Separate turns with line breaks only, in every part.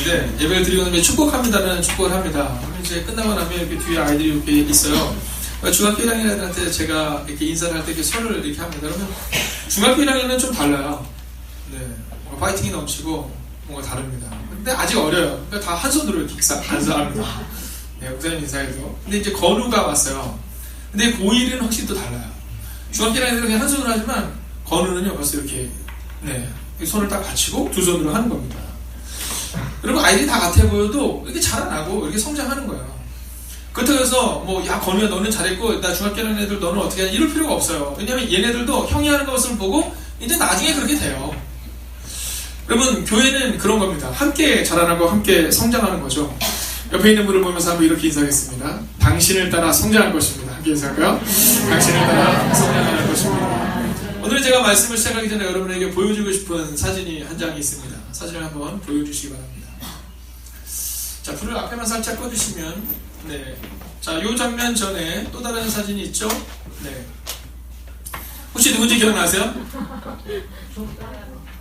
있는데 예배를 드리고 나면 축복합니다라는 축복을 합니다. 그러면 이제 끝나고 나면 이렇게 뒤에 아이들이 이렇게 있어요. 중학교 1학년 애들한테 제가 이렇게 인사를 할 때 이렇게 손을 이렇게 합니다. 그러면 중학교 1학년은 좀 달라요. 네, 뭔가 파이팅이 넘치고 뭔가 다릅니다. 근데 아직 어려요. 그러니까 다 한 손으로 이렇게 인사합니다. 네, 목사님 인사해도. 근데 이제 건우가 왔어요. 근데 고1은 확실히 또 달라요. 중학교 1학년은 그냥 한 손으로 하지만 건우는요 벌써 이렇게 네, 손을 딱 받치고 두 손으로 하는 겁니다. 그리고 아이들이 다 같아 보여도 이렇게 자라나고 이렇게 성장하는 거예요. 그렇다고 해서 뭐 야 건우야 너는 잘했고 나 중학교 1학년 애들 너는 어떻게 하냐 이럴 필요가 없어요. 왜냐하면 얘네들도 형이 하는 것을 보고 이제 나중에 그렇게 돼요. 여러분 교회는 그런 겁니다. 함께 자라나고 함께 성장하는 거죠. 옆에 있는 분을 보면서 한번 이렇게 인사하겠습니다. 당신을 따라 성장할 것입니다. 함께 인사할까요? 당신을 따라 성장할 것입니다. 오늘 제가 말씀을 시작하기 전에 여러분에게 보여주고 싶은 사진이 한 장이 있습니다. 사진을 한번 보여주시기 바랍니다. 자, 불을 앞에만 살짝 꺼주시면 네. 자, 요 장면 전에 또 다른 사진이 있죠? 네. 혹시 누군지 기억나세요?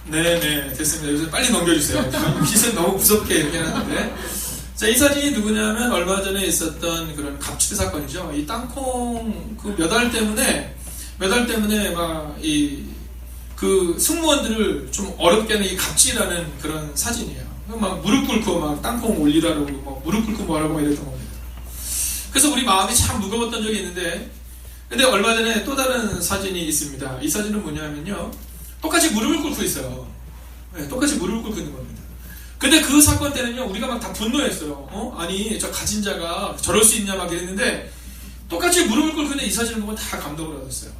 네네, 됐습니다. 요새 빨리 넘겨주세요. 빛은 너무 무섭게 이렇게 해놨는데. 자, 이 사진이 누구냐면 얼마 전에 있었던 그런 갑질 사건이죠. 이 땅콩 그 몇 알 때문에 막 그 승무원들을 좀 어렵게 하는 이 갑질하는 그런 사진이에요. 막 무릎 꿇고 막 땅콩 올리라고 막 무릎 꿇고 뭐라고 막 이랬던 겁니다. 그래서 우리 마음이 참 무거웠던 적이 있는데, 근데 얼마 전에 또 다른 사진이 있습니다. 이 사진은 뭐냐면요, 똑같이 무릎을 꿇고 있어요. 네, 똑같이 무릎을 꿇고 있는 겁니다. 근데 그 사건 때는요, 우리가 막 다 분노했어요. 아니 저 가진 자가 저럴 수 있냐 막 이랬는데, 똑같이 무릎을 꿇고 있는 이 사진을 보고 다 감동을 얻었어요.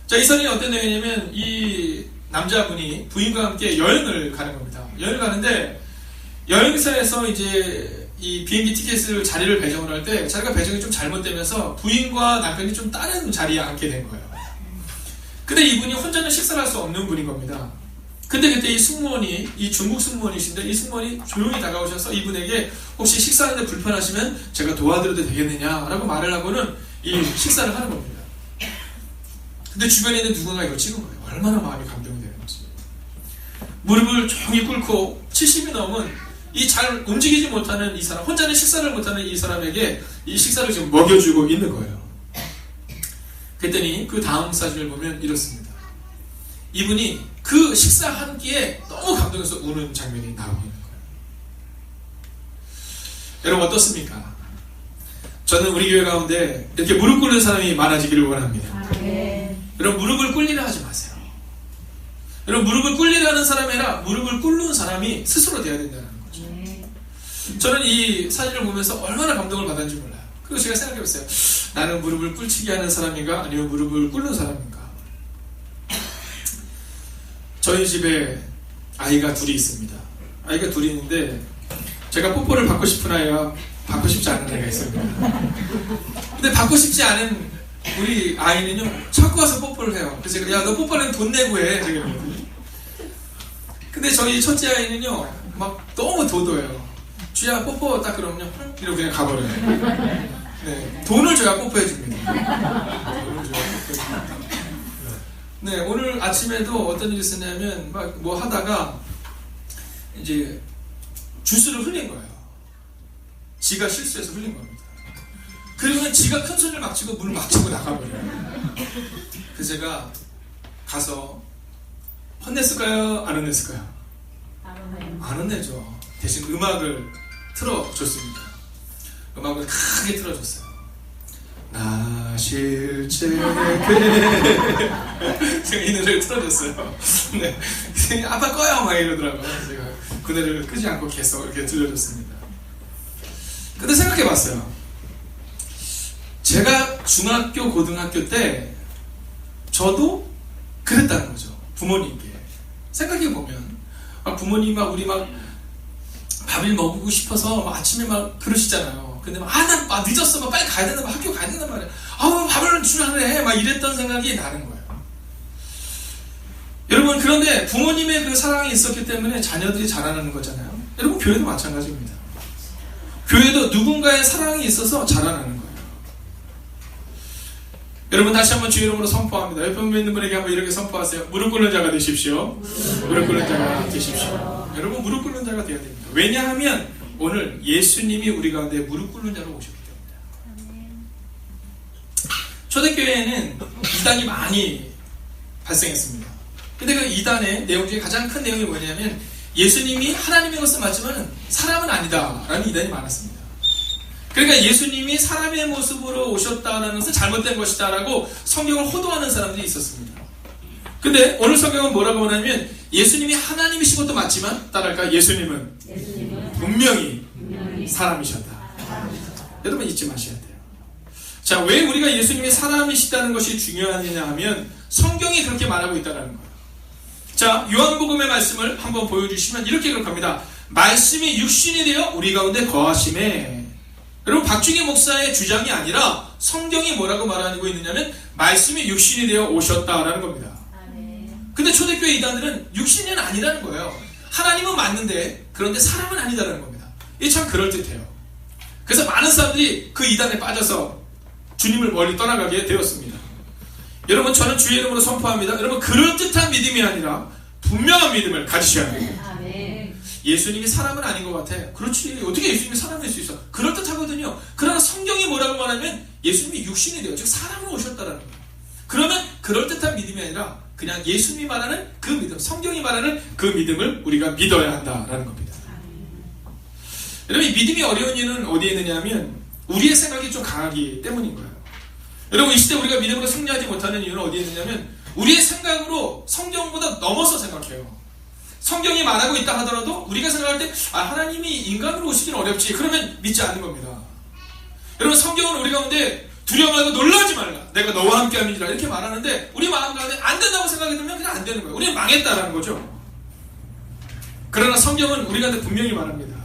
자, 이 사진이 어떤 내용이냐면 이 남자분이 부인과 함께 여행을 가는 겁니다. 여행을 가는데 여행사에서 이제 이 비행기 티켓을 자리를 배정을 할 때 자리가 배정이 좀 잘못되면서 부인과 남편이 좀 다른 자리에 앉게 된 거예요. 근데 이분이 혼자는 식사를 할 수 없는 분인 겁니다. 근데 그때 이 중국 승무원이신데 이 승무원이 조용히 다가오셔서 이분에게 혹시 식사하는데 불편하시면 제가 도와드려도 되겠느냐라고 말을 하고는 이 식사를 하는 겁니다. 근데 주변에 있는 누군가 이걸 찍은 거예요. 얼마나 마음이 감동이 되는지. 무릎을 조용히 꿇고 70이 넘은 이 잘 움직이지 못하는 이 사람, 혼자는 식사를 못하는 이 사람에게 이 식사를 지금 먹여주고 있는 거예요. 그랬더니 그 다음 사진을 보면 이렇습니다. 이분이 그 식사 한 끼에 너무 감동해서 우는 장면이 나오고 있는 거예요. 여러분 어떻습니까? 저는 우리 교회 가운데 이렇게 무릎 꿇는 사람이 많아지기를 원합니다. 여러분 무릎을 꿇리라 하지 마세요. 여러분 무릎을 꿇리라 하는 사람이 아니라 무릎을 꿇는 사람이 스스로 돼야 된다는 거죠. 저는 이 사진을 보면서 얼마나 감동을 받았는지 몰라요. 그리고 제가 생각해봤어요. 나는 무릎을 꿇히게 하는 사람인가 아니면 무릎을 꿇는 사람인가. 저희 집에 아이가 둘이 있습니다. 아이가 둘이 있는데 제가 뽀뽀를 받고 싶은 아이와 받고 싶지 않은 아이가 있습니다. 근데 받고 싶지 않은 우리 아이는요 자꾸 와서 뽀뽀를 해요. 그래서 제가 야 너 뽀뽀는 돈 내고 해 제가 그러거든요. 근데 저희 첫째 아이는요 막 너무 도도해요. 주야 뽀뽀 딱 그러면요 이러고 그냥 가버려요. 네, 돈을 줘야 뽀뽀해 줍니다. 돈을 줘야 뽀뽀해 줍니다. 네, 오늘 아침에도 어떤 일이 있었냐면 막 뭐 하다가 이제 주스를 흘린 거예요. 지가 실수해서 흘린 겁니다. 그러면 지가 큰 소리를 막 치고 문을 막 치고 나가버려요. 그래서 제가 가서 혼냈을까요? 안 혼냈을까요? 안 혼내죠. 대신 음악을 틀어줬습니다. 음악을 크게 틀어줬어요. 나 실제 제가 이 노래를 틀어줬어요. 네. 아빠 꺼요! 막 이러더라고요. 제가 그 노래를 끄지 않고 계속 이렇게 들려줬습니다. 근데 생각해봤어요. 제가 중학교, 고등학교 때 저도 그랬다는 거죠. 부모님께. 생각해보면 부모님 막 우리 막 밥을 먹고 싶어서 막 아침에 막 그러시잖아요. 근데 막 나 늦었어. 막 빨리 가야 된다. 막 학교 가야 된단 말이야. 밥을 주라래. 막 이랬던 생각이 나는 거예요. 여러분 그런데 부모님의 그 사랑이 있었기 때문에 자녀들이 자라나는 거잖아요. 여러분 교회도 마찬가지입니다. 교회도 누군가의 사랑이 있어서 자라나는 거예요. 여러분 다시 한번 주 이름으로 선포합니다. 옆에 있는 분에게 한번 이렇게 선포하세요. 무릎 꿇는 자가 되십시오. 무릎 꿇는 자가 되십시오. 여러분 무릎 꿇는 자가 되어야 됩니다. 왜냐하면 오늘 예수님이 우리 가운데 무릎 꿇는 자로 오셨기 때문에. 초대교회에는 이단이 많이 발생했습니다. 근데 그 이단의 내용 중에 가장 큰 내용이 뭐냐면 예수님이 하나님의 것은 맞지만 사람은 아니다 라는 이단이 많았습니다. 그러니까 예수님이 사람의 모습으로 오셨다는 것은 잘못된 것이다 라고 성경을 호도하는 사람들이 있었습니다. 근데 오늘 성경은 뭐라고 하냐면 예수님이 하나님이신 것도 맞지만 따라할까? 예수님은 분명히 사람이셨다. 여러분 잊지 마셔야 돼요. 자, 왜 우리가 예수님이 사람이시다는 것이 중요하냐 하면 성경이 그렇게 말하고 있다는 거예요. 자, 요한복음의 말씀을 한번 보여주시면 이렇게 기록합니다. 말씀이 육신이 되어 우리 가운데 거하심에. 여러분 박중희 목사의 주장이 아니라 성경이 뭐라고 말하고 있느냐면 말씀이 육신이 되어 오셨다라는 겁니다. 근데 초대교회 이단들은 육신은 아니라는 거예요. 하나님은 맞는데 그런데 사람은 아니다라는 겁니다. 이게 참 그럴듯해요. 그래서 많은 사람들이 그 이단에 빠져서 주님을 멀리 떠나가게 되었습니다. 여러분 저는 주의 이름으로 선포합니다. 여러분 그럴듯한 믿음이 아니라 분명한 믿음을 가지셔야 돼요. 예수님이 사람은 아닌 것 같아. 그렇지. 어떻게 예수님이 사람일 수 있어? 그럴듯하거든요. 그러나 성경이 뭐라고 말하면 예수님이 육신이 돼요. 즉 사람으로 오셨다라는 거예요. 그러면 그럴듯한 믿음이 아니라 그냥 예수님이 말하는 그 믿음, 성경이 말하는 그 믿음을 우리가 믿어야 한다라는 겁니다. 여러분 이 믿음이 어려운 이유는 어디에 있느냐 하면 우리의 생각이 좀 강하기 때문인 거예요. 여러분 이 시대 우리가 믿음으로 승리하지 못하는 이유는 어디에 있느냐면 우리의 생각으로 성경보다 넘어서 생각해요. 성경이 말하고 있다 하더라도 우리가 생각할 때 하나님이 인간으로 오시긴 어렵지 그러면 믿지 않는 겁니다. 여러분 성경은 우리 가운데 두려워 말고 놀라지 말라 내가 너와 함께 함이니라 이렇게 말하는데 우리 마음 가운데 안 된다고 생각이 들면 그냥 안 되는 거예요. 우리는 망했다라는 거죠. 그러나 성경은 우리 가운데 분명히 말합니다.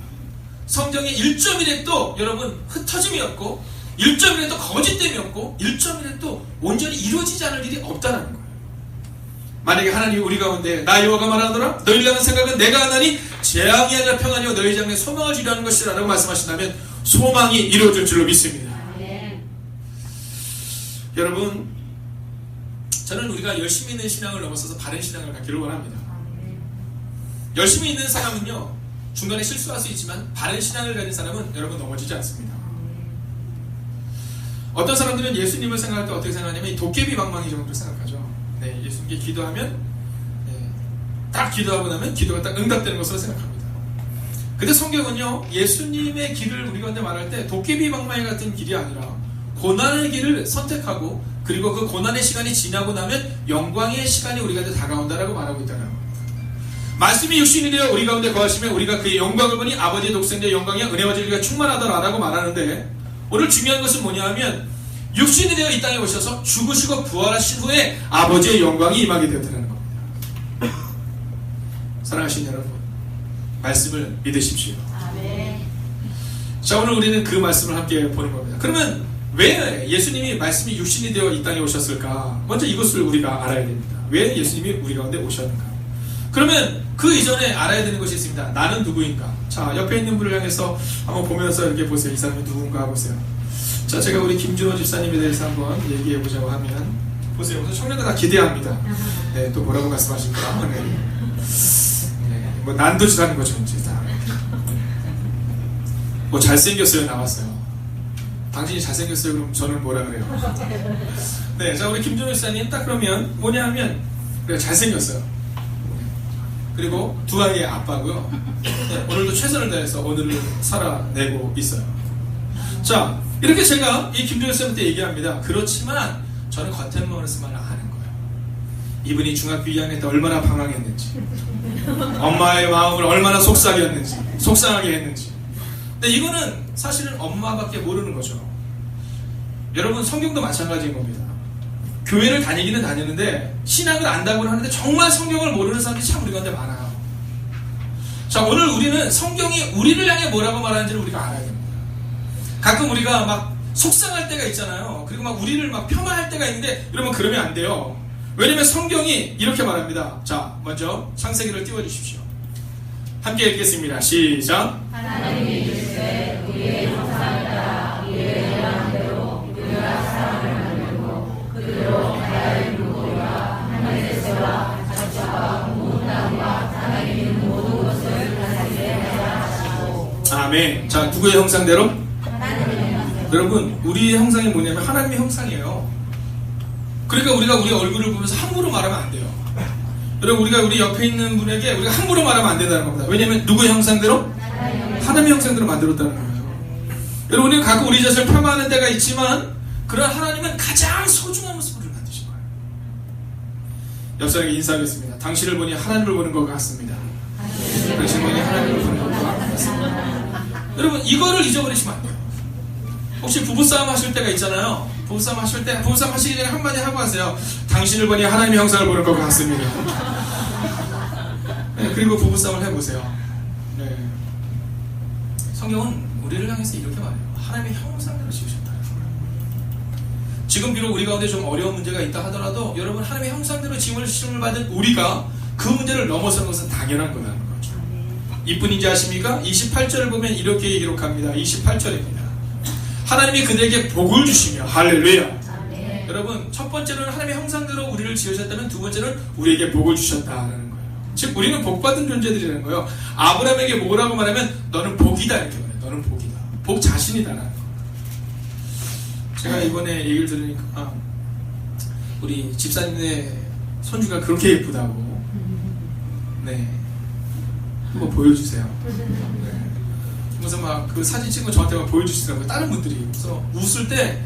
성경에 1점이라도 여러분 흩어짐이 없고 1점이라도 거짓됨이 없고 1점이라도 온전히 이루어지지 않을 일이 없다는 거예요. 만약에 하나님이 우리 가운데 나 여호와가 말하노라 너희를 향한 생각은 내가 하나니 재앙이 아니라 평안이요 너희 장래에 소망을 주려 하는 것이라 라고 말씀하신다면 소망이 이루어질 줄로 믿습니다. 여러분 저는 우리가 열심히 있는 신앙을 넘어서서 바른 신앙을 갖기를 원합니다. 열심히 있는 사람은요 중간에 실수할 수 있지만 바른 신앙을 가진 사람은 여러분 넘어지지 않습니다. 어떤 사람들은 예수님을 생각할 때 어떻게 생각하냐면 도깨비 방망이 정도로 생각하죠. 네, 예수님께 기도하면 딱 기도하고 나면 기도가 딱 응답되는 것으로 생각합니다. 근데 성경은요 예수님의 길을 우리 가운데 말할 때 도깨비 방망이 같은 길이 아니라 고난의 길을 선택하고 그리고 그 고난의 시간이 지나고 나면 영광의 시간이 우리 가운데 다가온다라고 말하고 있다는 겁니다. 말씀이 육신이 되어 우리 가운데 거하시면 우리가 그의 영광을 보니 아버지의 독생자의 영광이야 은혜와 진리가 충만하더라라고 말하는데 오늘 중요한 것은 뭐냐 하면 육신이 되어 이 땅에 오셔서 죽으시고 부활하신 후에 아버지의 영광이 임하게 되었다는 겁니다. 사랑하시는 여러분 말씀을 믿으십시오. 자 오늘 우리는 그 말씀을 함께 보는 겁니다. 그러면 왜 예수님이 말씀이 육신이 되어 이 땅에 오셨을까? 먼저 이것을 우리가 알아야 됩니다. 왜 예수님이 우리 가운데 오셨는가? 그러면 그 이전에 알아야 되는 것이 있습니다. 나는 누구인가? 자 옆에 있는 분을 향해서 한번 보면서 이렇게 보세요. 이 사람이 누군가 보세요. 자 제가 우리 김준호 집사님에 대해서 한번 얘기해 보자고 하면 보세요. 우선 청년들 다 기대합니다. 네, 또 뭐라고 말씀하실까? 네. 네, 뭐 난도질하는 거죠 이제 다. 뭐 잘생겼어요 나왔어요. 당신이 잘생겼어요 그럼 저는 뭐라 그래요? 네, 자 우리 김준호 집사님 딱 그러면 뭐냐 하면 그래 잘생겼어요. 그리고 두 아이의 아빠고요. 네, 오늘도 최선을 다해서 오늘을 살아내고 있어요. 자 이렇게 제가 이 김준호 쌤한테 얘기합니다. 그렇지만 저는 겉에만 아는 거예요. 이분이 중학교 2학년 때 얼마나 방황했는지 엄마의 마음을 얼마나 속삭하게 했는지 근데 이거는 사실은 엄마밖에 모르는 거죠. 여러분 성경도 마찬가지인 겁니다. 교회를 다니기는 다니는데 신학을 안다고는 하는데 정말 성경을 모르는 사람들이 참 우리 가운데 많아요. 자 오늘 우리는 성경이 우리를 향해 뭐라고 말하는지를 우리가 알아야 됩니다. 가끔 우리가 막 속상할 때가 있잖아요. 그리고 막 우리를 막 폄하할 때가 있는데 여러분 그러면 안 돼요. 왜냐면 성경이 이렇게 말합니다. 자 먼저 창세기를 띄워주십시오. 함께 읽겠습니다. 시작.
하나님이 이르시되 우리의 형상을 따라 우리의 모양대로 우리가 사람을 만들고 그대로 자연의 물고기와 하늘의 새와 가축과 모든 나무와 땅에 있는 모든 것을 다스리게 하라.
아멘. 자, 누구의 형상대로? 여러분, 우리의 형상이 뭐냐면 하나님의 형상이에요. 그러니까 우리가 우리 얼굴을 보면서 함부로 말하면 안 돼요. 여러분, 우리가 우리 옆에 있는 분에게 우리가 함부로 말하면 안 된다는 겁니다. 왜냐면 누구의 형상대로? 하나님의 형상대로 만들었다는 거예요. 여러분, 우리가 가끔 우리 자신을 폄하하는 때가 있지만 그런 하나님은 가장 소중한 모습을 만드신 거예요. 옆 사람에게 인사하겠습니다. 당신을 보니 하나님을 보는 것 같습니다. 당신을 보니 하나님을 보는 것 같습니다. 여러분, 이거를 잊어버리시면 안 돼요. 혹시 부부싸움 하실 때가 있잖아요. 부부싸움 하실 때, 부부싸움 하시기 전에 한마디 하고 하세요. 당신을 보니 하나님의 형상을 보는 것 같습니다. 네, 그리고 부부싸움을 해보세요. 네. 성경은 우리를 향해서 이렇게 말해요. 하나님의 형상대로 지으셨다. 지금 비록 우리 가운데 좀 어려운 문제가 있다 하더라도 여러분, 하나님의 형상대로 지음을 받은 우리가 그 문제를 넘어서는 것은 당연한 거라는 거죠. 이뿐인지 아십니까? 28절을 보면 이렇게 기록합니다. 28절입니다. 하나님이 그들에게 복을 주시며 할렐루야. 여러분, 첫 번째로는 하나님의 형상대로 우리를 지으셨다면 두 번째는 우리에게 복을 주셨다는 거예요. 즉 우리는 복받은 존재들이라는 거예요. 아브라함에게 뭐라고 말하면 너는 복이다 이렇게 말해요. 너는 복이다. 복 자신이다라는 거예요. 제가 이번에 얘기를 들으니까 우리 집사님의 손주가 그렇게 예쁘다고 네 한번 보여주세요. 네. 그래서 막 그 사진 찍은 거 저한테 막 보여주시더라고요. 다른 분들이. 그래서 웃을 때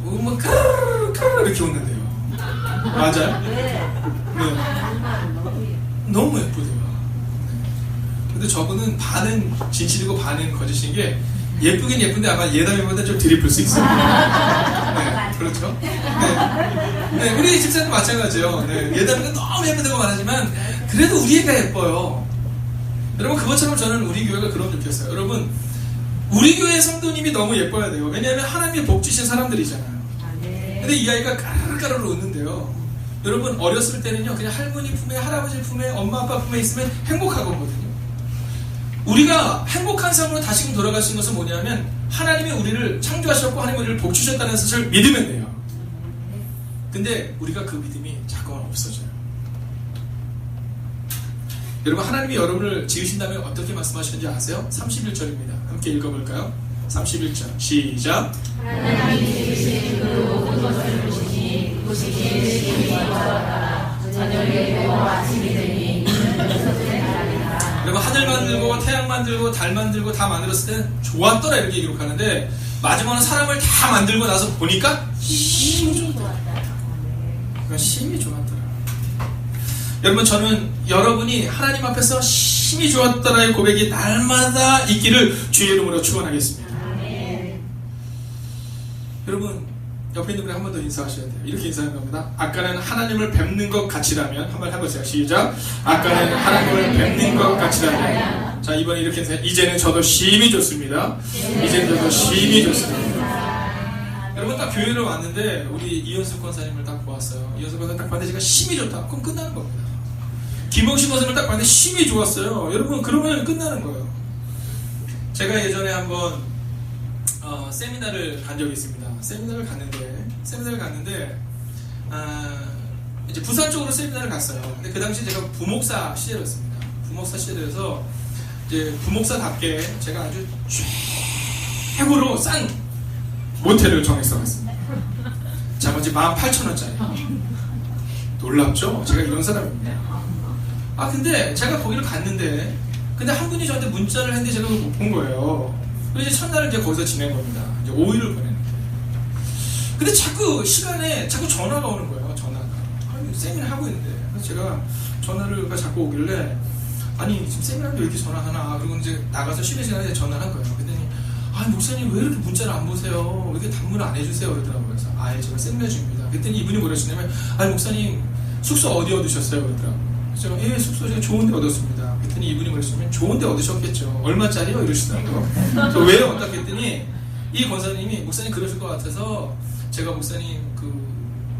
막 까르르 이렇게 웃는데요. 맞아요? 네. 너무 예쁘대요. 네. 근데 저분은 반은 진실이고 반은 거짓인 게 예쁘긴 예쁜데 아마 예담이보다 좀 드리플 수 있어요. 네, 그렇죠? 네. 네, 우리 집사님도 마찬가지예요. 네, 예담이가 너무 예쁘다고 말하지만 그래도 우리 애가 예뻐요. 여러분, 그것처럼 저는 우리 교회가 그런 느꼈어요. 여러분, 우리 교회 성도님이 너무 예뻐야 돼요. 왜냐하면 하나님이 복 주신 사람들이잖아요. 근데 이 아이가 까르르 웃는데요. 여러분, 어렸을 때는요, 그냥 할머니 품에, 할아버지 품에, 엄마 아빠 품에 있으면 행복하거든요. 우리가 행복한 삶으로 다시금 돌아갈 수 있는 것은 뭐냐면 하나님이 우리를 창조하셨고 하나님이 우리를 복 주셨다는 사실을 믿으면 돼요. 근데 우리가 그 믿음이 자꾸만 없어져요. 여러분, 하나님이 여러분을 지으신다면 어떻게 말씀하셨는지 아세요? 31절입니다. 함께 읽어볼까요? 31절 시작.
하나님이 지으신 그 모든 것을 보시니 보시기에 좋았다. 저녁에 되고 아침이 되니 이는 그것의 나라니라.
여러분, 하늘 만들고 태양 만들고 달 만들고 다 만들었을 때는 좋았더라 이렇게 기록하는데 마지막은 사람을 다 만들고 나서 보니까 힘이 좋았다. 힘이 좋았더라. 여러분, 저는 여러분이 하나님 앞에서 힘이 좋았더라의 고백이 날마다 있기를 주의 이름으로 축원하겠습니다. 여러분, 옆에 있는 분이 한 번 더 인사하셔야 돼요. 이렇게 인사하는 겁니다. 아까는 하나님을 뵙는 것 같이라면 한번 해보세요. 시작. 아까는 하나님을 뵙는 것 같이라면. 자, 이번에 이렇게 인사해요. 이제는 저도 힘이 좋습니다. 이제는 저도 힘이 좋습니다. 여러분, 딱 교회를 왔는데 우리 이현숙 권사님을 딱 보았어요. 이현숙 권사님 딱 봤는데 제가 힘이 좋다. 그럼 끝나는 겁니다. 김홍식 권사님을 딱 봤는데 힘이 좋았어요. 여러분, 그러면 끝나는 거예요. 제가 예전에 한번 세미나를 간 적이 있습니다. 세미나를 갔는데 이제 부산 쪽으로 세미나를 갔어요. 근데 그 당시 제가 부목사 시절이었습니다. 부목사 시절에서 이제 부목사답게 제가 아주 최고로 싼 모텔을 정했어 갔습니다. 자, 먼저 18,000원짜리. 놀랍죠? 제가 이런 사람입니다. 근데 제가 거기를 갔는데 근데 한 분이 저한테 문자를 했는데 제가 그걸 못 본 거예요. 그래서 이제 첫날을 이제 거기서 지낸 겁니다. 이제 5일을 보냈는데. 근데 자꾸 시간에 자꾸 전화가 오는 거예요. 전화가. 아니, 세미나 하고 있는데. 그래서 제가 전화를 자꾸 오길래 아니, 지금 세미나인데 왜 이렇게 전화하나. 그리고 이제 나가서 쉬는 시간에 전화를 한 거예요. 그랬더니 목사님 왜 이렇게 문자를 안 보세요? 왜 이렇게 답문을 안 해주세요? 그러더라고요. 그래서 제가 세미나 중입니다. 그랬더니 이분이 뭐라시냐면 목사님 숙소 어디 얻으셨어요? 그러더라고요. 제가 숙소 제가 좋은 데 얻었습니다. 그랬더니 이분이 뭐랬냐면 좋은 데 얻으셨겠죠. 얼마짜리요? 이러시더라고요. 그래서 왜요? 어떻 했더니 이 권사님이 목사님 그러실 것 같아서 제가 목사님 그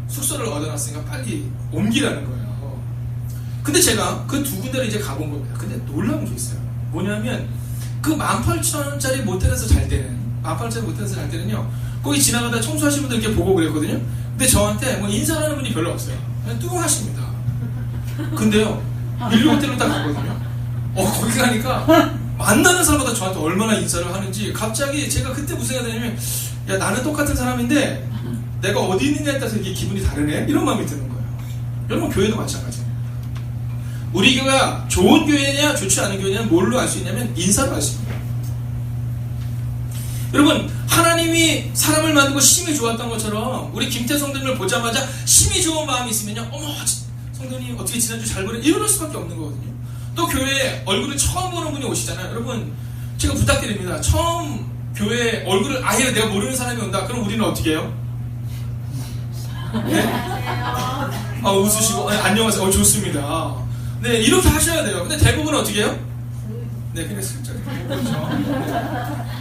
숙소를 얻어놨으니까 빨리 옮기라는 거예요. 근데 제가 그 두 군데를 이제 가본 겁니다. 근데 놀라운 게 있어요. 뭐냐면 그 18,000원짜리 모텔에서 잘 때는 18,000원짜리 모텔에서 잘 때는요, 거기 지나가다 청소하시는 분들 이렇게 보고 그랬거든요. 근데 저한테 뭐 인사하는 분이 별로 없어요. 그냥 뚱하십니다. 근데요, 밀리호텔로 딱 갔거든요. 거기 가니까 만나는 사람마다 저한테 얼마나 인사를 하는지 갑자기 제가 그때 무슨 생각이 드냐면 야 나는 똑같은 사람인데 내가 어디 있느냐에 따라서 이게 기분이 다르네 이런 마음이 드는 거예요. 여러분 교회도 마찬가지예요. 우리 교회가 좋은 교회냐 좋지 않은 교회냐는 뭘로 알 수 있냐면 인사로 알 수 있습니다. 여러분 하나님이 사람을 만들고 심이 좋았던 것처럼 우리 김태 성도님을 보자마자 심이 좋은 마음이 있으면요 어머 성도님 어떻게 지난주 잘 보내 이럴 수밖에 없는 거거든요. 또 교회에 얼굴을 처음 보는 분이 오시잖아요. 여러분 제가 부탁드립니다. 처음 교회에 얼굴을 아예 내가 모르는 사람이 온다. 그럼 우리는 어떻게 해요? 네? 웃으시고 안녕하세요. 좋습니다. 네 이렇게 하셔야 돼요. 근데 대부분은 어떻게 해요? 네 그냥 슬쩍 보죠.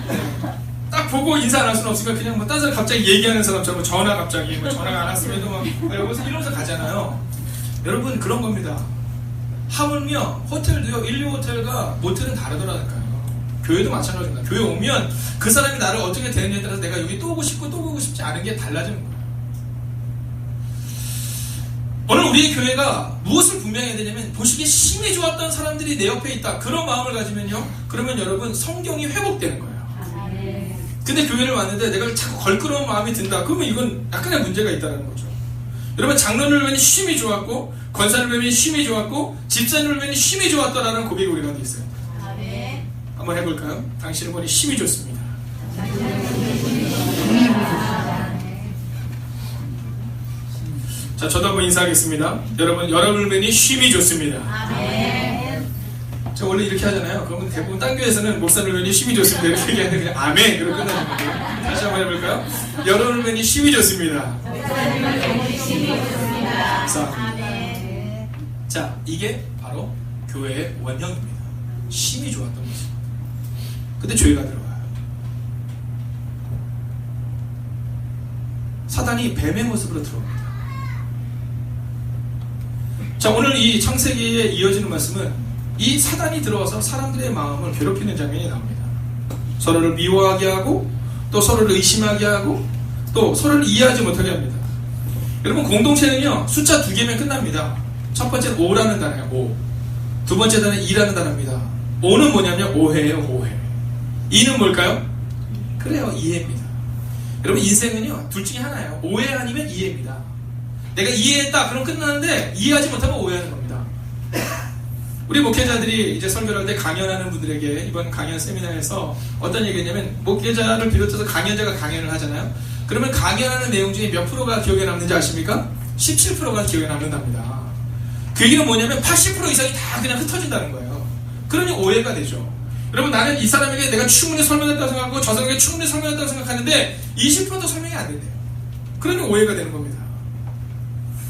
네. 딱 보고 인사 안 할 수는 없으니까 그냥 뭐 딴 사람 갑자기 얘기하는 사람처럼 전화 갑자기 전화가 안 왔음에도 막 여기서 이러면서 가잖아요. 여러분 그런 겁니다. 하물며 호텔도요 1, 2호텔과 모텔은 다르더라니까요. 교회도 마찬가지입니다. 교회 오면 그 사람이 나를 어떻게 대느냐에 따라서 내가 여기 또 오고 싶고 또 오고 싶지 않은 게 달라지는 거예요. 오늘 우리 교회가 무엇을 분명해야 되냐면 보시기에 심히 좋았던 사람들이 내 옆에 있다. 그런 마음을 가지면요. 그러면 여러분 성경이 회복되는 거예요. 근데 교회를 왔는데 내가 자꾸 걸끄러운 마음이 든다. 그러면 이건 약간의 문제가 있다는 거죠. 여러분 장로를 뵈니 쉼이 좋았고 권사를 뵈니 쉼이 좋았고 집사님을 뵈니 쉼이 좋았다라는 고백이 우리 가운데 있어요. 한번 해볼까요? 당신을 보니 쉼이 좋습니다. 자, 저도 한번 인사하겠습니다. 여러분을 뵈니 쉼이 좋습니다. 저 원래 이렇게 하잖아요. 그러면 대부분 딴 교회에서는 목사를 뵈니 쉼이 좋습니다. 이렇게 얘기하는데 그냥 아멘! 그러고 끝나는 거예요. 다시 한번 해볼까요? 여러분을 뵈니 쉼이 좋습니다. 자, 이게 바로 교회의 원형입니다. 쉼이 좋았던 것입니다. 근데 죄가 들어와요. 사단이 뱀의 모습으로 들어옵니다. 자, 오늘 이 창세기에 이어지는 말씀은 이 사단이 들어와서 사람들의 마음을 괴롭히는 장면이 나옵니다. 서로를 미워하게 하고 또 서로를 의심하게 하고 또 서로를 이해하지 못하게 합니다. 여러분 공동체는요 숫자 2개면 끝납니다. 첫 번째는 오라는 단어예요. 오. 두 번째 단어는 이라는 단어입니다. 오는 뭐냐면 오해예요. 오해. 이는 뭘까요? 그래요. 이해입니다. 여러분 인생은요 둘 중에 하나예요. 오해 아니면 이해입니다. 내가 이해했다 그럼 끝나는데 이해하지 못하면 오해하는 겁니다. 우리 목회자들이 이제 설교를 할 때 강연하는 분들에게 이번 강연 세미나에서 어떤 얘기했냐면 목회자를 비롯해서 강연자가 강연을 하잖아요. 그러면 강연하는 내용 중에 몇 프로가 기억에 남는지 아십니까? 17%가 기억에 남는답니다. 그 얘기는 뭐냐면 80% 이상이 다 그냥 흩어진다는 거예요. 그러니 오해가 되죠. 여러분 나는 이 사람에게 내가 충분히 설명했다고 생각하고 저 사람에게 충분히 설명했다고 생각하는데 20%도 설명이 안 된대요. 그러니 오해가 되는 겁니다.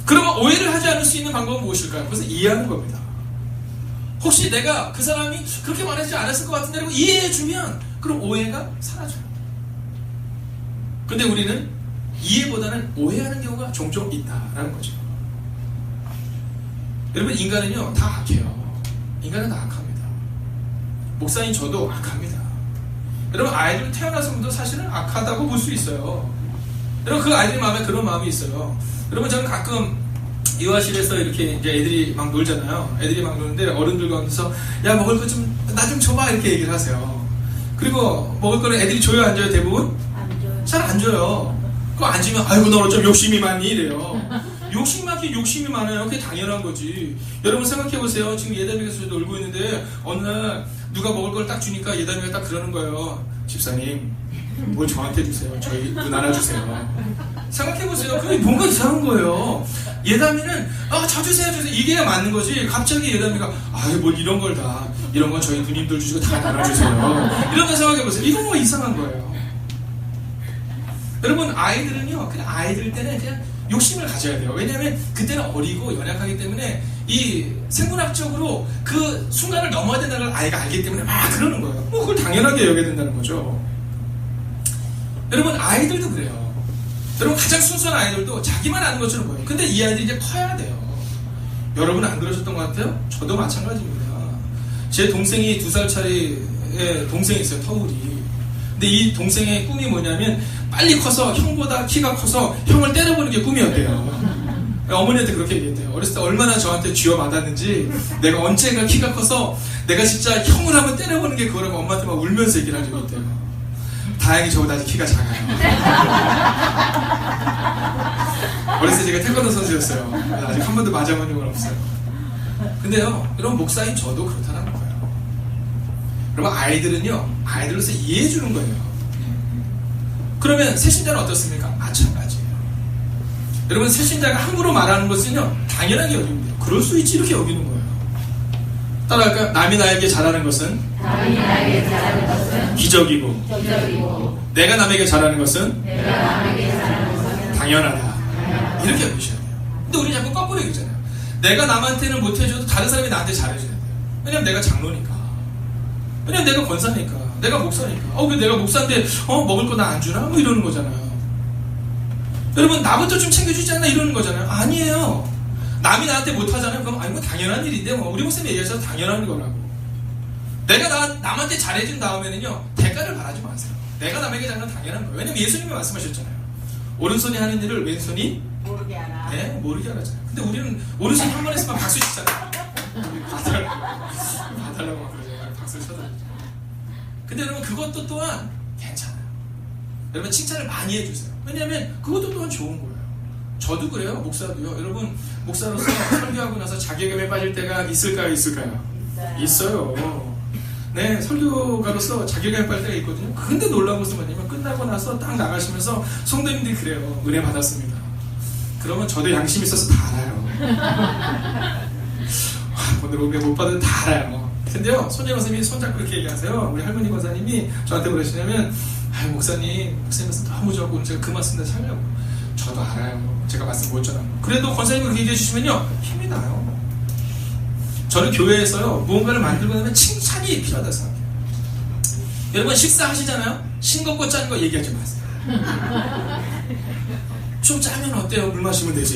그러면 오해를 하지 않을 수 있는 방법은 무엇일까요? 그것은 이해하는 겁니다. 혹시 내가 그 사람이 그렇게 말하지 않았을 것 같은데 라고 이해해주면 그럼 오해가 사라져요. 근데 우리는 이해보다는 오해하는 경우가 종종 있다라는 거죠. 여러분 인간은요 다 악해요. 인간은 다 악합니다. 목사인 저도 악합니다. 여러분 아이들 태어나서부터 사실은 악하다고 볼 수 있어요. 여러분 그 아이들 마음에 그런 마음이 있어요. 여러분 저는 가끔 이화실에서 이렇게 이제 애들이 막 놀잖아요. 애들이 막 노는데 어른들 가운데서 야 먹을 거 좀 나 좀 줘봐 이렇게 얘기를 하세요. 그리고 먹을 거는 애들이 줘요 안 줘요 대부분? 잘 안 줘요. 그거 안 주면 아이고 너 좀 욕심이 많니 이래요. 욕심 많긴 욕심이 많아요. 그게 당연한 거지. 여러분 생각해보세요. 지금 예담이가 놀고 있는데 어느 날 누가 먹을 걸 딱 주니까 예담이가 딱 그러는 거예요. 집사님 뭘 저한테 주세요. 저희 눈 안아주세요. 생각해보세요. 그게 뭔가 이상한 거예요. 예담이는 저 주세요 이게 맞는 거지. 갑자기 예담이가 뭘 이런 걸 다 이런 건 저희 누님들 주시고 다 나눠주세요. 이런 거 생각해보세요. 이건 뭐 이상한 거예요. 여러분 아이들은요 그냥 아이들 때는 그냥 욕심을 가져야 돼요. 왜냐하면 그때는 어리고 연약하기 때문에 이 생물학적으로 그 순간을 넘어야 된다는 걸 아이가 알기 때문에 막 그러는 거예요. 뭐 그걸 당연하게 여겨야 된다는 거죠. 여러분 아이들도 그래요. 여러분 가장 순수한 아이들도 자기만 아는 것처럼 보여요. 근데 이 아이들이 이제 커야 돼요. 여러분 안 그러셨던 것 같아요? 저도 마찬가지입니다. 제 동생이 2살 차이의 동생이 있어요. 터울이. 근데 이 동생의 꿈이 뭐냐면 빨리 커서 형보다 키가 커서 형을 때려보는 게 꿈이었대요. 어머니한테 그렇게 얘기했대요. 어렸을 때 얼마나 저한테 쥐어맞았는지 내가 언젠가 키가 커서 내가 진짜 형을 한번 때려보는 게 그거라고 엄마한테 막 울면서 얘기를 한 적이 있대요. 다행히 저보다 아직 키가 작아요. 어렸을 때 제가 태권도 선수였어요. 아직 한 번도 맞아본 적은 없어요. 근데요, 이런 목사인 저도 그렇다는 거예요. 여러분, 아이들은요, 아이들로서 이해해 주는 거예요. 그러면 새신자는 어떻습니까? 마찬가지예요. 여러분, 새신자가 함부로 말하는 것은요, 당연하게 여기면 돼요. 그럴 수 있지, 이렇게 여기는 거예요. 따라할까요? 남이 나에게 잘하는 것은 기적이고 내가 남에게 잘하는 것은 당연하다. 이렇게 여기셔야 돼요. 근데 우리 자꾸 거꾸로 얘기잖아요. 내가 남한테는 못해줘도 다른 사람이 나한테 잘해줘야 돼요. 왜냐면 내가 장로니까, 왜냐면 내가 권사니까, 내가 목사니까. 왜 내가 목사인데 먹을 거 나 안 주나? 뭐 이러는 거잖아요. 여러분, 나부터 좀 챙겨주지 않나? 이러는 거잖아요. 아니에요. 남이 나한테 못하잖아요. 그럼 뭐 당연한 일인데, 우리 목사님이 얘기해서 당연한 거라고. 내가 남한테 잘해준 다음에는요, 대가를 바라지 마세요. 내가 남에게 잘하는 건 당연한 거예요. 왜냐면 예수님이 말씀하셨잖아요. 오른손이 하는 일을 왼손이
모르게 하라.
네, 모르게 하라잖아요. 근데 우리는 오른손 한 번 했으면 박수 치잖아요. 봐달라고 막 그러잖아요. 박수 쳐달라고. 근데 여러분, 그것도 또한 괜찮아요. 여러분, 칭찬을 많이 해주세요. 왜냐하면 그것도 또한 좋은 거예요. 저도 그래요. 목사도요. 여러분, 목사로서 설교하고 나서 자괴감에 빠질 때가 있을까요? 있어요. 네, 설교가로서 자괴감에 빠질 때가 있거든요. 근데 놀라운 것은 뭐냐면 끝나고 나서 딱 나가시면서 성도님들이 그래요. 은혜 받았습니다. 그러면 저도 양심이 있어서 다 알아요. 오늘 은혜 못 받은 다 알아요. 근데요, 손재 권사님이 손잡고 그렇게 얘기하세요. 우리 할머니 권사님이 저한테 그러시냐면, 목사님 말씀 너무 좋고 오늘 제가 그 말씀 다 살려고. 저도 알아요. 제가 말씀 못 전하고. 그래도 권사님이 그렇게 얘기해 주시면요, 힘이 나요. 저는 교회에서요, 무언가를 만들고 나면 칭찬이 필요하다고 생각해요. 여러분, 식사하시잖아요? 싱겁고 짠 거 얘기하지 마세요. 좀 짜면 어때요? 물 마시면 되지.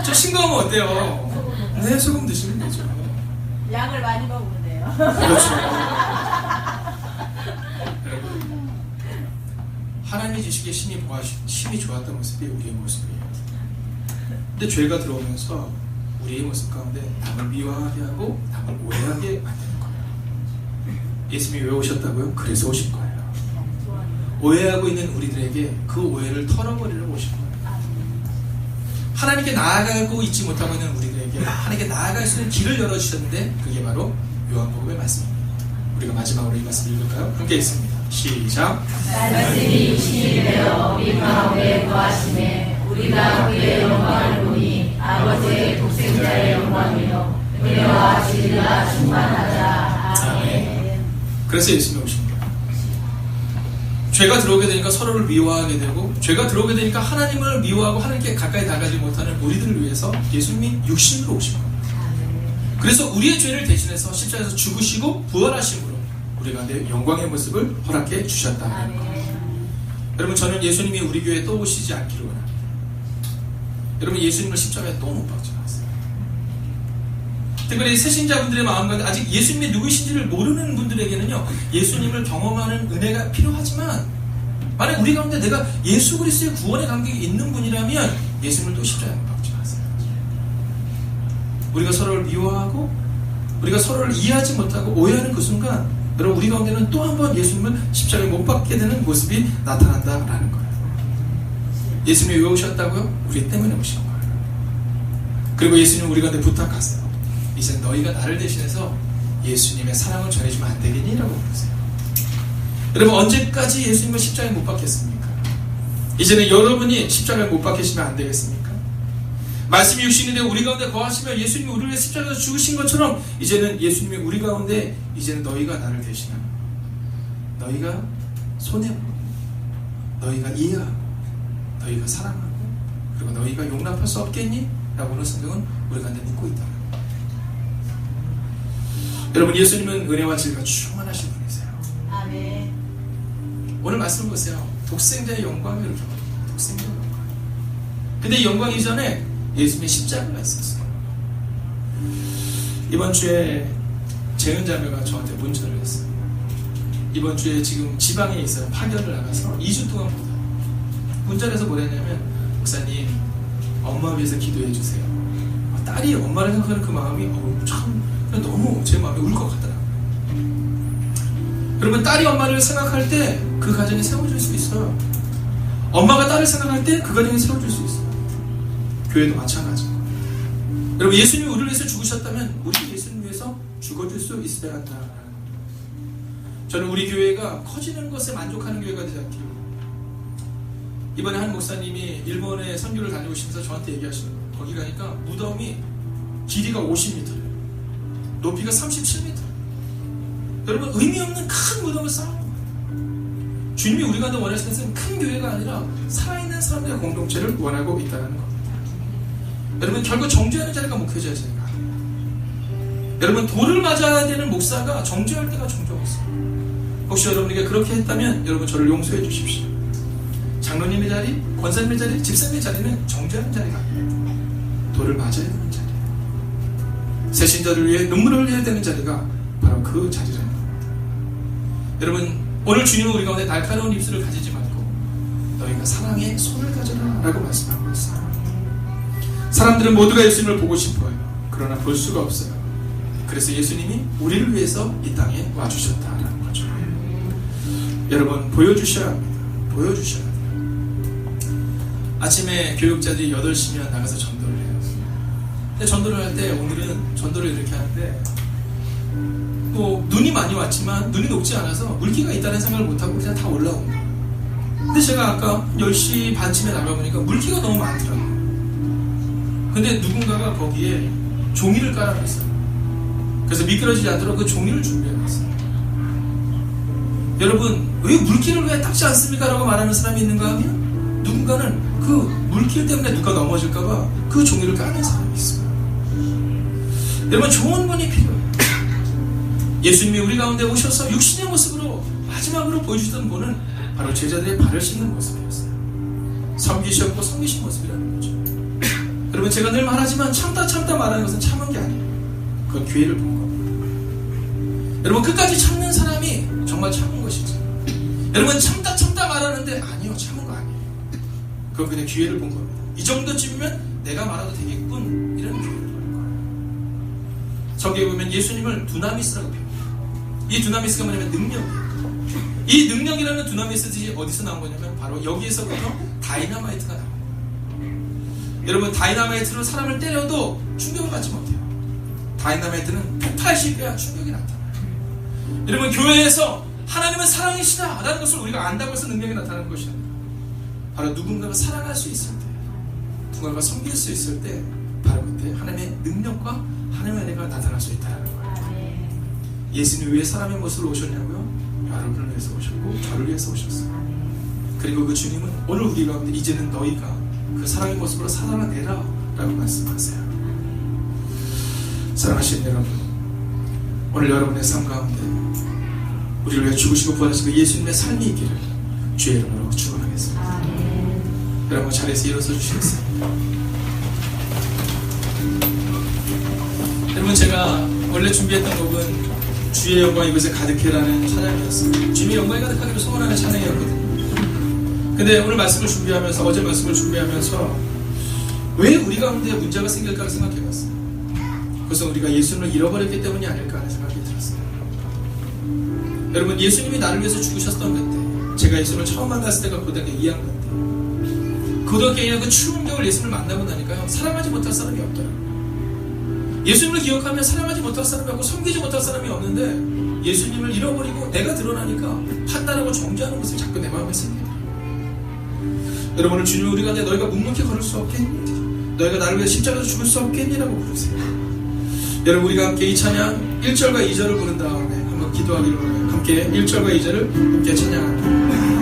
좀 싱거우면 어때요? 네, 소금 드시면 되죠.
약을 많이 먹으면 돼요.
그렇죠. 하나님이 주시기에 힘이 좋았던 모습이 우리의 모습이에요. 근데 죄가 들어오면서 우리의 모습 가운데 남을 미워하게 하고 남을 오해하게 만드는 거예요. 예수님이 왜 오셨다고요? 그래서 오신 거예요. 오해하고 있는 우리들에게 그 오해를 털어버리려고 오신 거예요. 하나님께 나아가고 있지 못하고 있는 우리들에게 하나님께 나아갈 수 있는 길을 열어주셨는데, 그게 바로 요한복음의 말씀입니다. 우리가 마지막으로 이 말씀 읽을까요? 함께 읽습니다. 시작.
말씀이 육신이 되어 우리 가운데 거하심에 우리가 그의 영광을 보니 아버지의 독생자의 영광이요 은혜와 진리가 충만하다. 아멘.
그래서 예수님이 오신 거예요. 죄가 들어오게 되니까 서로를 미워하게 되고, 죄가 들어오게 되니까 하나님을 미워하고 하나님께 가까이 다가가지 못하는 우리들을 위해서 예수님이 육신으로 오신 거예요. 그래서 우리의 죄를 대신해서 십자가에서 죽으시고 부활하심으로 우리 가운데 영광의 모습을 허락해 주셨다는 거예요. 여러분, 저는 예수님이 우리 교회에 또 오시지 않기를 원합니다. 여러분, 예수님을 십자가에 또 못 박지 마세요. 특별히 새신자분들의 마음 가운데 아직 예수님이 누구신지를 모르는 분들에게는요, 예수님을 경험하는 은혜가 필요하지만, 만약 우리 가운데 내가 예수 그리스도의 구원의 감격이 있는 분이라면 예수님을 또 십자가에 못 박지 마세요. 우리가 서로를 미워하고 우리가 서로를 이해하지 못하고 오해하는 그 순간, 여러분, 우리 가운데는 또 한 번 예수님을 십자가에 못 박게 되는 모습이 나타난다라는 거예요. 예수님이 왜 오셨다고요? 우리 때문에 오신 거예요. 그리고 예수님 우리 가운데 부탁하세요. 이제 너희가 나를 대신해서 예수님의 사랑을 전해주면 안 되겠니? 라고 물으세요. 여러분, 언제까지 예수님을 십자가에 못 박겠습니까? 이제는 여러분이 십자가에 못 박히시면 안 되겠습니까? 말씀이 육신이 되어 우리 가운데 거하시며 예수님이 우리를 위해 십자가에서 죽으신 것처럼, 이제는 예수님이 우리 가운데, 이제는 너희가 나를 대신하고 너희가 손해보고 너희가 이해하고 너희가 사랑하고 그리고 너희가 용납할 수 없겠니? 라고 하는 성경은 우리 가운데 묻고 있다. 여러분, 예수님은 은혜와 진리가 충만하신 분이세요.
아멘.
오늘 말씀을 보세요. 독생자의 영광을 이렇게 말합니다. 독생자의 영광. 근데 이 영광 이전에 예수님의 십자가가 있었어요. 이번 주에 재은 자매가 저한테 문자를 했어요. 이번 주에 지금 지방에 있어요. 파견을 나가서 2주 동안 못 와요. 문자를 해서 뭐랬냐면, 목사님, 엄마 위해서 기도해 주세요. 딸이 엄마를 생각하는 그 마음이 참 너무 제 마음이 울컥하더라고요. 여러분, 딸이 엄마를 생각할 때 그 가정이 세워질 수 있어요. 엄마가 딸을 생각할 때 그 가정이 세워질 수 있어요. 교회도 마찬가지입니다. 여러분, 예수님이 우리를 위해서 죽으셨다면 우리 예수님 위해서 죽어줄 수 있어야 한다는 겁니다. 저는 우리 교회가 커지는 것에 만족하는 교회가 되지 않기를. 이번에 한 목사님이 일본에 선교를 다녀오시면서 저한테 얘기하시는 거예요. 거기 가니까 무덤이 길이가 50m예요. 높이가 37m. 여러분, 의미 없는 큰 무덤을 쌓은 거예요. 주님이 우리 가운데 원하시는 것은 큰 교회가 아니라 살아있는 사람들의 공동체를 원하고 있다는 겁니다. 여러분, 결국 정죄하는 자리가 목회자의 자리가 아니에요. 여러분, 돌을 맞아야 되는 목사가 정죄할 때가 종종 있어요. 혹시 여러분에게 그렇게 했다면 여러분 저를 용서해 주십시오. 장로님의 자리, 권사님의 자리, 집사님의 자리는 정죄하는 자리가 아닙니다. 돌을 맞아야 되는 자리예요. 새신자를 위해 눈물을 흘려야 되는 자리가 바로 그 자리라는 겁니다. 여러분, 오늘 주님은 우리 가운데 날카로운 입술을 가지지 말고 너희가 사랑의 손을 가져라 라고 말씀하고 있어요. 사람들은 모두가 예수님을 보고 싶어요. 그러나 볼 수가 없어요. 그래서 예수님이 우리를 위해서 이 땅에 와주셨다라는 거죠. 여러분, 보여주셔야 합니다. 보여주셔야 합니다. 아침에 교육자들이 8시면 나가서 전도를 해요. 근데 전도를 할 때 오늘은 전도를 이렇게 하는데 눈이 많이 왔지만 눈이 녹지 않아서 물기가 있다는 생각을 못하고 그냥 다 올라온 거예요. 근데 제가 아까 10시 반쯤에 나가보니까 물기가 너무 많더라고요. 근데 누군가가 거기에 종이를 깔아놨어요. 그래서 미끄러지지 않도록 그 종이를 준비해놨어요. 여러분, 왜 물기를 왜 닦지 않습니까? 라고 말하는 사람이 있는가 하면 누군가는 그 물길 때문에 누가 넘어질까봐 그 종이를 까는 사람이 있어요. 여러분, 좋은 분이 필요해요. 예수님이 우리 가운데 오셔서 육신의 모습으로 마지막으로 보여주셨던 분은 바로 제자들의 발을 씻는 모습이었어요. 섬기셨고 섬기신 모습이라는 거죠. 여러분, 제가 늘 말하지만 참다 말하는 것은 참은 게 아니에요. 그건 기회를 본 겁니다. 여러분, 끝까지 참는 사람이 정말 참은 것이죠. 여러분, 참다 말하는데 아니요, 참은 거 아니에요. 그건 그냥 기회를 본 겁니다. 이 정도쯤이면 내가 말아도 되겠군, 이런 기회를 본 거예요. 성경에 보면 예수님을 두나미스라고 표현해요. 이 두나미스가 뭐냐면 능력이에요. 이 능력이라는 두나미스들이 어디서 나온 거냐면 바로 여기에서부터 다이너마이트가 나옵니다. 여러분, 다이너마이트로 사람을 때려도 충격을 받지 못해요. 다이너마이트는 폭발시 빼야 충격이 나타나요. 여러분, 교회에서 하나님은 사랑이시다 라는 것을 우리가 안다고 해서 능력이 나타나는 것이 아니라 바로 누군가가 사랑할 수 있을 때, 누군가가 섬길 수 있을 때 바로 그때 하나님의 능력과 하나님의 은혜가 나타날 수 있다는 거예요. 예수님이 왜 사람의 모습으로 오셨냐고요? 여러분을 위해서 오셨고 저를 위해서 오셨어요. 그리고 그 주님은 오늘 우리 가운데 이제는 너희가 그 사랑의 모습으로 살아내라 라고 말씀하세요. 사랑하시는 여러분, 오늘 여러분의 삶 가운데 우리를 위해 죽으시고 부활하신 그 예수님의 삶이 있기를 주의 이름으로 축원하겠습니다. 여러분, 자리에서 일어서 주시겠어요? 여러분, 제가 원래 준비했던 곡은 주의 영광이 이곳에 가득해라는 찬양이었어요. 주님의 영광이 가득하기를 소원하는 찬양이었거든요. 근데 오늘 말씀을 준비하면서, 어제 말씀을 준비하면서 왜 우리 가운데 문제가 생길까를 생각해봤어요. 그래서 우리가 예수님을 잃어버렸기 때문이 아닐까 하는 생각이 들었어요. 여러분, 예수님이 나를 위해서 죽으셨던 그때, 제가 예수님을 처음 만났을 때가 고등학교 2학년 때, 고등학교 2학년 그 추운 겨울 예수님을 만나고 나니까요, 사랑하지 못할 사람이 없더라고요. 예수님을 기억하면 사랑하지 못할 사람이 없고 섬기지 못할 사람이 없는데 예수님을 잃어버리고 내가 드러나니까 판단하고 정죄하는 것을 자꾸 내 마음에 생겨요. 여러분, 오늘 주님 우리가 너희가 묵묵히 걸을 수 없겠니? 너희가 나를 위해 십자가에서 죽을 수 없겠니? 라고 부르세요. 여러분, 우리가 함께 이 찬양 1절과 2절을 부른 다음에 한번 기도하기를 원해요. 함께 1절과 2절을 함께 찬양합니다.
찾아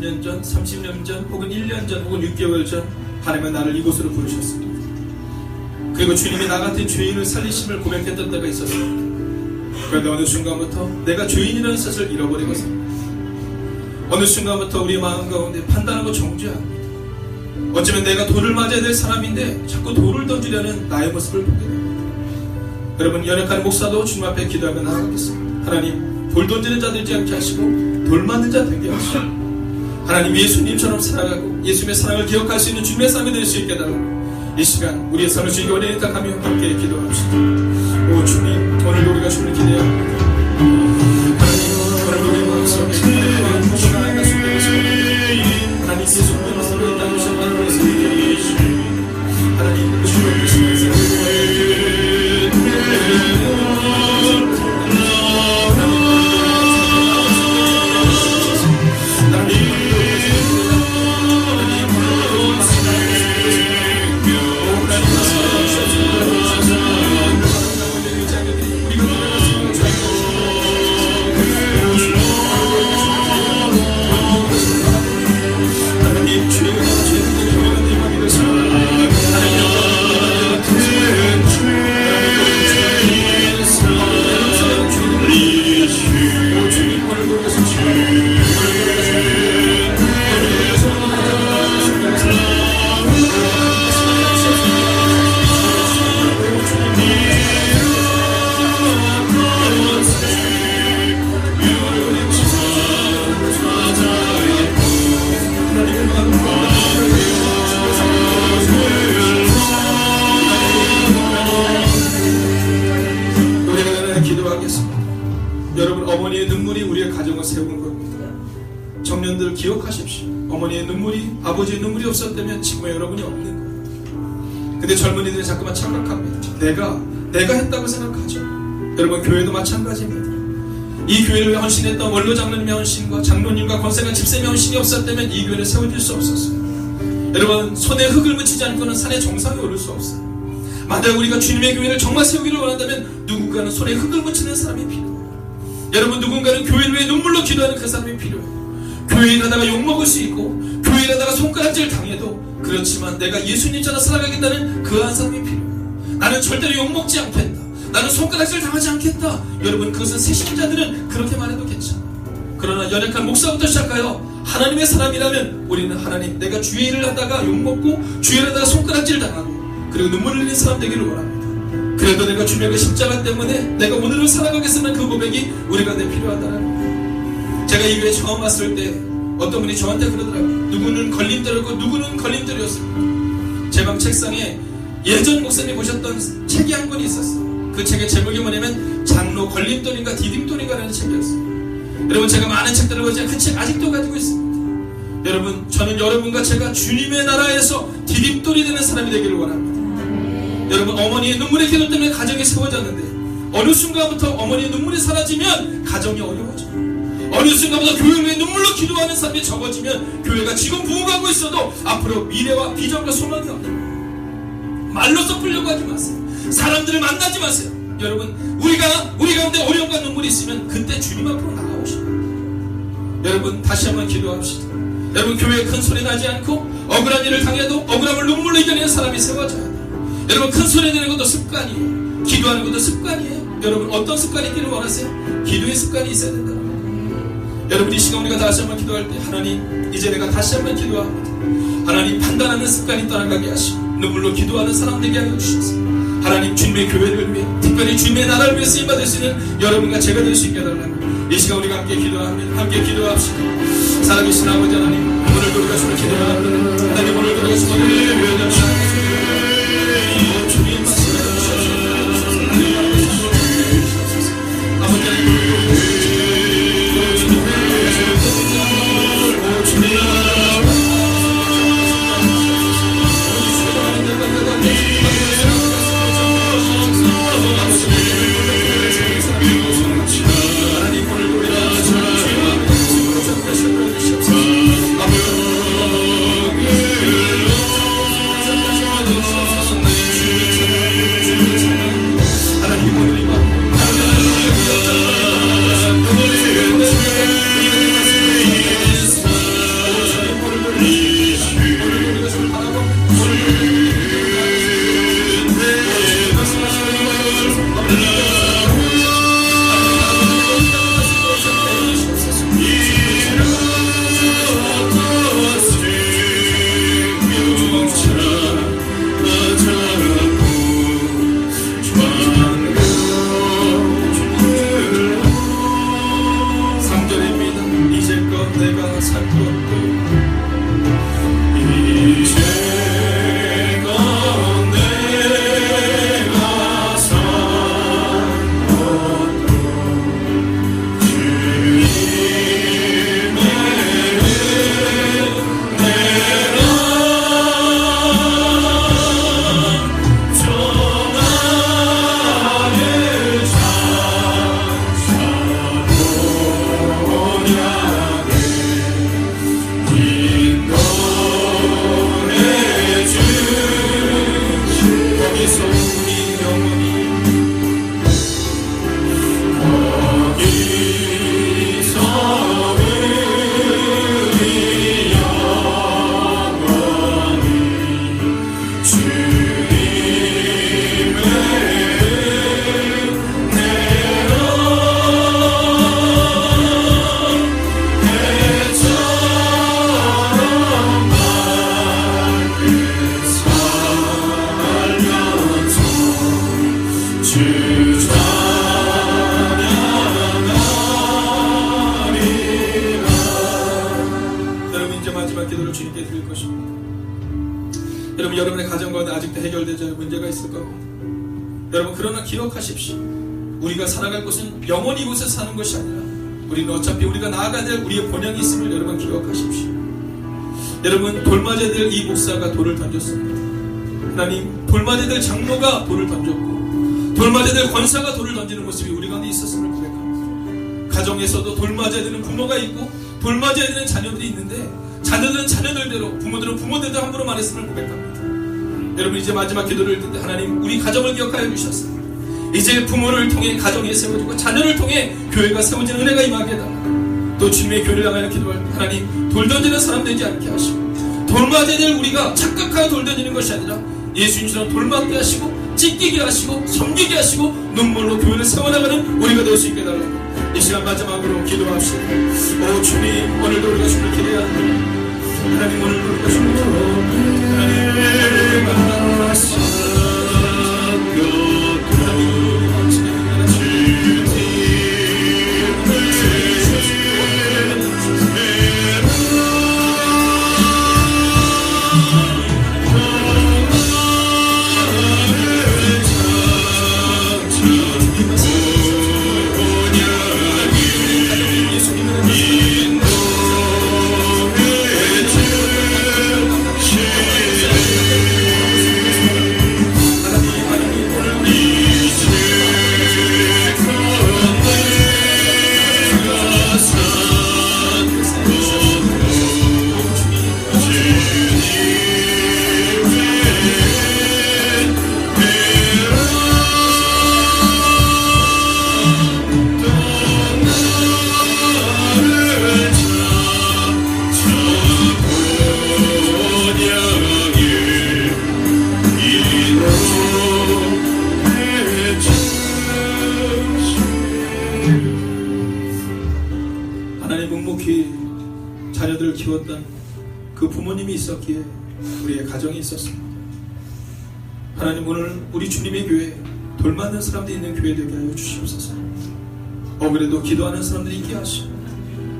20년 전, 30년 전, 혹은 1년 전, 혹은 6개월 전 하나님은 나를 이곳으로 부르셨습니다. 그리고 주님이 나 같은 죄인을 살리심을 고백했던 때가 있었습니다. 그런데 어느 순간부터 내가 죄인이라는 것을 잃어버리고서 어느 순간부터 우리 마음 가운데 판단하고 정죄합니다. 어쩌면 내가 돌을 맞아야 될 사람인데 자꾸 돌을 던지려는 나의 모습을 보게 됩니다. 여러분, 연약한 목사도 주님 앞에 기도하며 나아가겠습니다. 하나님, 돌 던지는 자 되지 않게 하시고 돌 맞는 자 되게 하시고, 하나님 예수님처럼 살아가고 예수님의 사랑을 기억할 수 있는 주님의 삶이 될 수 있게 달라고 이 시간 우리의 삶을 주님께 원해니까 하며 함께 기도합시다. 오 주님, 오늘도 우리가 주님을 기대합니다. 하나님, 오늘 우리의 마음속에 하나님의 마음을 주님과 숨겨주시고 하나님 예수님의 서로 있다는 것을 만들어서 하나님 주님을 계시면서 여러분, 어머니의 눈물이 우리의 가정을 세운 겁니다. 청년들 기억하십시오. 어머니의 눈물이, 아버지의 눈물이 없었다면 지금의 여러분이 없는 거예요. 근데 젊은이들이 자꾸만 착각합니다. 내가 했다고 생각하죠. 여러분, 교회도 마찬가지입니다. 이 교회를 위해 헌신했던 원로 장로님의 헌신과 장로님과 권세관 집사님의 헌신이 없었다면 이 교회를 세워질 수 없었어요. 여러분, 손에 흙을 묻히지 않고는 산의 정상에 오를 수 없어요. 만약 우리가 주님의 교회를 정말 세우기를 원한다면 누군가는 손에 흙을 묻히는 사람이 필요해요. 여러분, 누군가는 교회를 위해 눈물로 기도하는 그 사람이 필요해요. 교회 일하다가 욕먹을 수 있고 교회 일하다가 손가락질 당해도 그렇지만 내가 예수님처럼 살아가겠다는 그 한 사람이 필요해요. 나는 절대로 욕먹지 않겠다, 나는 손가락질 당하지 않겠다. 여러분, 그것은 새신자들은 그렇게 말해도 괜찮아요. 그러나 연약한 목사부터 시작하여 하나님의 사람이라면 우리는 하나님, 내가 주의 일을 하다가 욕먹고 주의 일을 하다가 손가락질 당하고 그리고 눈물을 흘리는 사람 되기를 원합니다. 그래도 내가 주님의 십자가 때문에 내가 오늘을 살아가겠으면 그 고백이 우리 가운데 필요하다는 거예요. 제가 이 교회에 처음 왔을 때 어떤 분이 저한테 그러더라고요. 누구는 걸림돌이었고 누구는 걸림돌이었습니다. 제 방 책상에 예전 목사님이 보셨던 책이 한 권이 있었어요. 그 책의 제목이 뭐냐면 장로 걸림돌인가 디딤돌인가라는 책이었어요. 여러분, 제가 많은 책들을 보지만 그 책 아직도 가지고 있습니다. 여러분, 저는 여러분과 제가 주님의 나라에서 디딤돌이 되는 사람이 되기를 원합니다. 여러분, 어머니의 눈물의 기도 때문에 가정이 세워졌는데 어느 순간부터 어머니의 눈물이 사라지면 가정이 어려워져요. 어느 순간부터 교회를 위해 눈물로 기도하는 사람이 적어지면 교회가 지금 부흥하고 있어도 앞으로 미래와 비전과 소망이 없는 거예요. 말로써 풀려고 하지 마세요. 사람들을 만나지 마세요. 여러분, 우리 가운데 어려움과 눈물이 있으면 그때 주님 앞으로 나아오시고, 여러분, 다시 한번 기도합시다. 여러분, 교회에 큰 소리 나지 않고 억울한 일을 당해도 억울함을 눈물로 이겨내는 사람이 세워져야 돼요. 여러분, 큰 소리 내는 것도 습관이에요. 기도하는 것도 습관이에요. 여러분, 어떤 습관이 있기를 원하세요? 기도의 습관이 있어야 된다는 거예요. 여러분, 이 시간 우리가 다시 한번 기도할 때 하나님, 이제 내가 다시 한번 기도합니다. 하나님, 판단하는 습관이 떠나가게 하시고 눈물로 기도하는 사람 되게 하여 주셔서 하나님, 주님의 교회를 위해, 특별히 주님의 나라를 위해 쓰임받을 수 있는 여러분과 제가 될 수 있게 해달라는 이 시간 우리가 함께 기도합니다. 함께 기도합시다. 살아계신 아버지 하나님, 오늘도 우리가 주를 기도합니다. 하나님, 오늘도 우리가 주를 기도합니다. 여러분, 여러분의 가정 가운데 아직도 해결되지 않은 문제가 있을 겁니다. 여러분, 그러나 기억하십시오. 우리가 살아갈 곳은 영원히 이곳에 사는 것이 아니라 우리는 어차피 우리가 나아가야 될 우리의 본향이 있음을 여러분 기억하십시오. 여러분, 돌맞아야 될 이 목사가 돌을 던졌습니다. 하나님, 돌맞아야 될 장로가 돌을 던졌고 돌맞아야 될 권사가 돌을 던지는 모습이 우리 가운데 있었음을 고백합니다. 가정에서도 돌맞아야 되는 부모가 있고 돌맞아야 되는 자녀들이 있는데 자녀들은 자녀들대로, 부모들은 부모들대로 함부로 말했음을 고백합니다. 여러분, 이제 마지막 기도를 드릴 때 하나님, 우리 가정을 기억하여 주셨습니다. 이제 부모를 통해 가정이 세워지고 자녀를 통해 교회가 세워지는 은혜가 임하게 해달라. 또 주님의 교회를 향하여 기도할 때 하나님, 돌 던지는 사람 되지 않게 하시고 돌 맞아야 될 우리가 착각하여 돌 던지는 것이 아니라 예수님처럼 돌 맞게 하시고 찢기게 하시고 섬기게 하시고 눈물로 교회를 세워나가는 우리가 될 수 있게 해달라. 이 시간 마지막으로 기도합시다. 오 주님, 오늘도 우리가 주를 기대합니다. 하나님, 오늘도 우리가 주를 기대합니다. 하나님, 만나시오. 자녀들을 키웠던 그 부모님이 있었기에 우리의 가정이 있었습니다. 하나님, 오늘 우리 주님의 교회, 돌맞는 사람들이 있는 교회 되게 하여 주시옵소서. 그래도 기도하는 사람들이 있게 하시고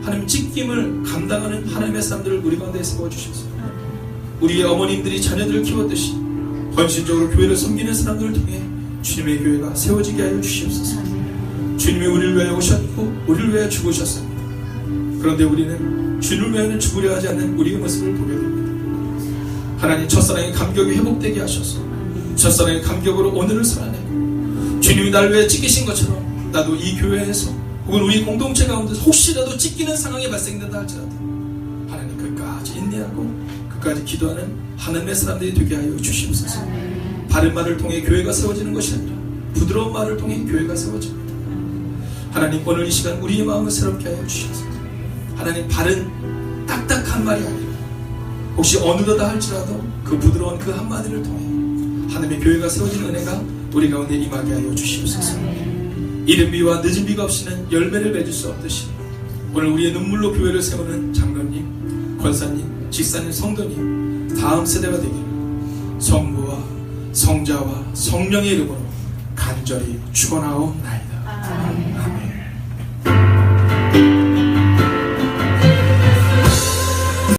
하나님, 찢김을 감당하는 하나님의 사람들을 우리 가운데 세워 주시옵소서. 우리의 어머님들이 자녀들을 키웠듯이 헌신적으로 교회를 섬기는 사람들을 통해 주님의 교회가 세워지게 하여 주시옵소서. 주님이 우리를 위하여 오셨고 우리를 위하여 죽으셨습니다. 그런데 우리는 주님을 위하여는 죽으려 하지 않는 우리의 모습을 보게 됩니다. 하나님, 첫사랑의 감격이 회복되게 하셔서 첫사랑의 감격으로 오늘을 살아내고 주님이 나를 위해 찢기신 것처럼 나도 이 교회에서 혹은 우리 공동체 가운데서 혹시라도 찢기는 상황이 발생된다 할지라도 하나님, 끝까지 인내하고 끝까지 기도하는 하나님의 사람들이 되게 하여 주시옵소서. 바른 말을 통해 교회가 세워지는 것이 아니라 부드러운 말을 통해 교회가 세워집니다. 하나님, 오늘 이 시간 우리의 마음을 새롭게 하여 주시옵소서. 하나님, 바른 딱딱한 말이 아니라 혹시 어느덧다 할지라도 그 부드러운 그 한마디를 통해 하나님의 교회가 세워지는 은혜가 우리 가운데 임하게 하여 주시옵소서. 이른 비와 늦은 비가 없이는 열매를 맺을 수 없듯이 오늘 우리의 눈물로 교회를 세우는 장로님, 권사님, 집사님, 성도님 다음 세대가 되기를 성부와 성자와 성령의 이름으로 간절히 축원하옵나이다.